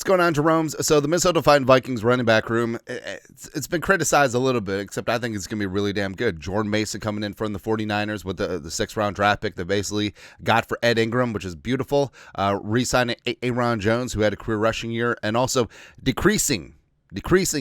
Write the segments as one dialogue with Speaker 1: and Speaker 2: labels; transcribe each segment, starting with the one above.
Speaker 1: going on, Jerome's? So the Minnesota Vikings running back room, it's been criticized a little bit, except I think it's going to be really damn good. Jordan Mason coming in from the 49ers with the 6th-round draft pick they basically got for Ed Ingram, which is beautiful. Re-signing Aaron Jones, who had a career rushing year, and also decreasing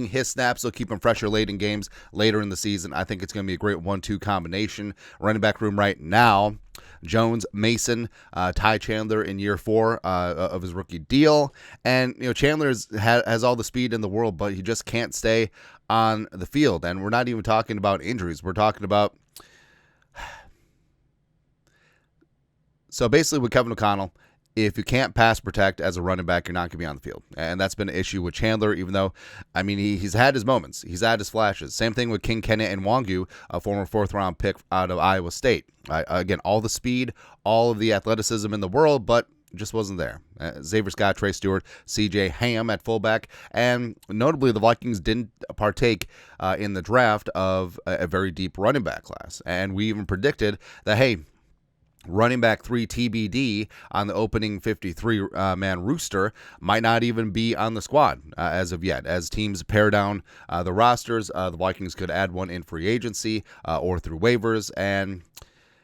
Speaker 1: his snaps, so keep him fresher late in games later in the season. I think it's going to be a great 1-2 combination. Running back room right now, Jones, Mason, Ty Chandler in year 4 of his rookie deal. And, Chandler has all the speed in the world, but he just can't stay on the field. And we're not even talking about injuries. We're talking about... So basically with Kevin O'Connell, if you can't pass protect as a running back, you're not going to be on the field. And that's been an issue with Chandler, even though, he's had his moments. He's had his flashes. Same thing with King Kenneth and Wangu, a former 4th-round pick out of Iowa State. Again, all the speed, all of the athleticism in the world, but just wasn't there. Xavier Scott, Trey Stewart, C.J. Ham at fullback. And notably, the Vikings didn't partake in the draft of a very deep running back class. And we even predicted that, hey, running back 3 TBD on the opening 53-man rooster might not even be on the squad as of yet. As teams pare down the rosters, the Vikings could add one in free agency or through waivers, and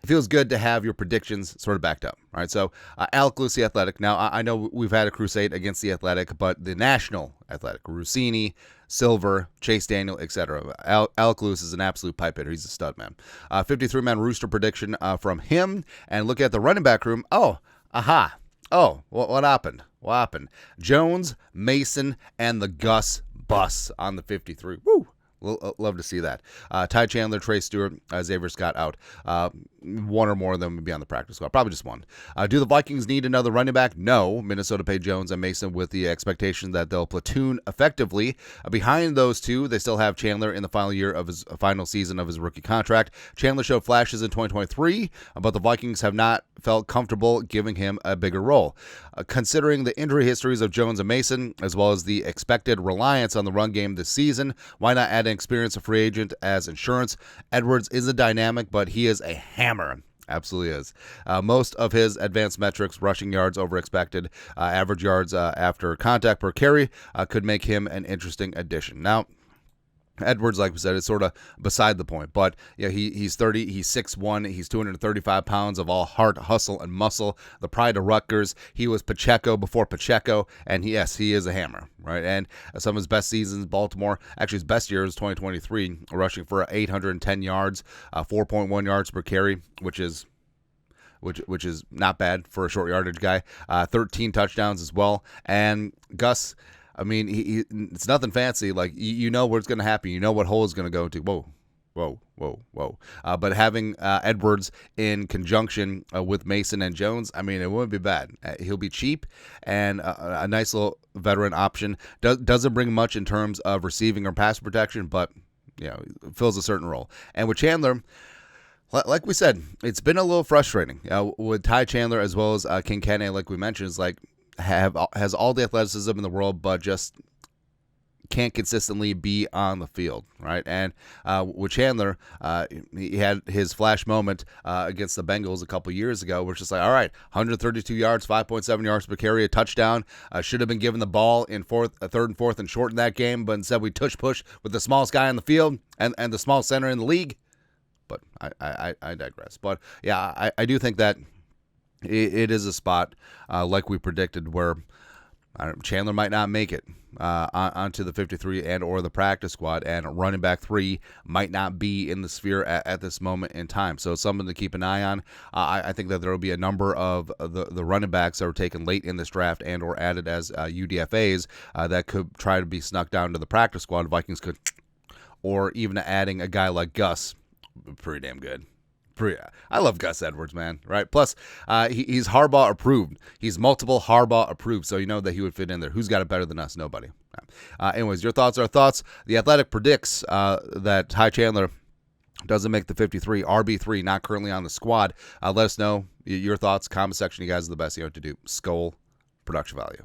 Speaker 1: it feels good to have your predictions sort of backed up. All right, so Alec, the Athletic. Now, I know we've had a crusade against the Athletic, but the National Athletic, Rossini, Silver, Chase Daniel, etc. Alec Lewis is an absolute pipe hitter. He's a stud, man. 53-man rooster prediction from him. And look at the running back room. Oh, what happened? What happened? Jones, Mason, and the Gus Bus on the 53. Woo! Love to see that. Ty Chandler, Trey Stewart, Xavier Scott out. One or more of them would be on the practice squad. Probably just one. Do the Vikings need another running back? No. Minnesota paid Jones and Mason with the expectation that they'll platoon effectively. Behind those two, they still have Chandler in the final year of his final season of his rookie contract. Chandler showed flashes in 2023, but the Vikings have not felt comfortable giving him a bigger role. Considering the injury histories of Jones and Mason, as well as the expected reliance on the run game this season, why not add an experienced free agent as insurance? Edwards is a dynamic, but he is a hammer. Absolutely is. Most of his advanced metrics, rushing yards over expected, average yards after contact per carry, could make him an interesting addition. Now, Edwards, like we said, is sort of beside the point, but he's 30, he's 6'1", he's 235 pounds of all heart, hustle, and muscle. The pride of Rutgers. He was Pacheco before Pacheco, and he is a hammer, right? And some of his best seasons, Baltimore, actually his best year was 2023, rushing for 810 yards, 4.1 yards per carry, which is not bad for a short yardage guy. 13 touchdowns as well, and Gus. It's nothing fancy. Like, you know where it's going to happen. You know what hole it's going to go to. Whoa. But having Edwards in conjunction with Mason and Jones, it wouldn't be bad. He'll be cheap and a nice little veteran option. Doesn't bring much in terms of receiving or pass protection, but fills a certain role. And with Chandler, like we said, it's been a little frustrating. With Ty Chandler as well as King Kenneth, like we mentioned, is like, has all the athleticism in the world, but just can't consistently be on the field, right? And with Chandler, he had his flash moment against the Bengals a couple years ago, which is like, all right, 132 yards, 5.7 yards per carry, a touchdown. Should have been given the ball in third and fourth and short in that game, but instead we push with the smallest guy on the field and the small center in the league. But I digress. But yeah, I do think that it is a spot, like we predicted, where Chandler might not make it onto the 53 and or the practice squad, and running back 3 might not be in the sphere at this moment in time. So it's something to keep an eye on. I think that there will be a number of the running backs that were taken late in this draft and or added as UDFAs that could try to be snuck down to the practice squad. Vikings could, or even adding a guy like Gus, pretty damn good. I love Gus Edwards, man, right? Plus, he's Harbaugh approved. He's multiple Harbaugh approved, so you know that he would fit in there. Who's got it better than us? Nobody. Anyways, your thoughts are thoughts. The Athletic predicts that Ty Chandler doesn't make the 53, RB3, not currently on the squad. Let us know your thoughts. Comment section. You guys are the best. You know what to do. Skol, production value.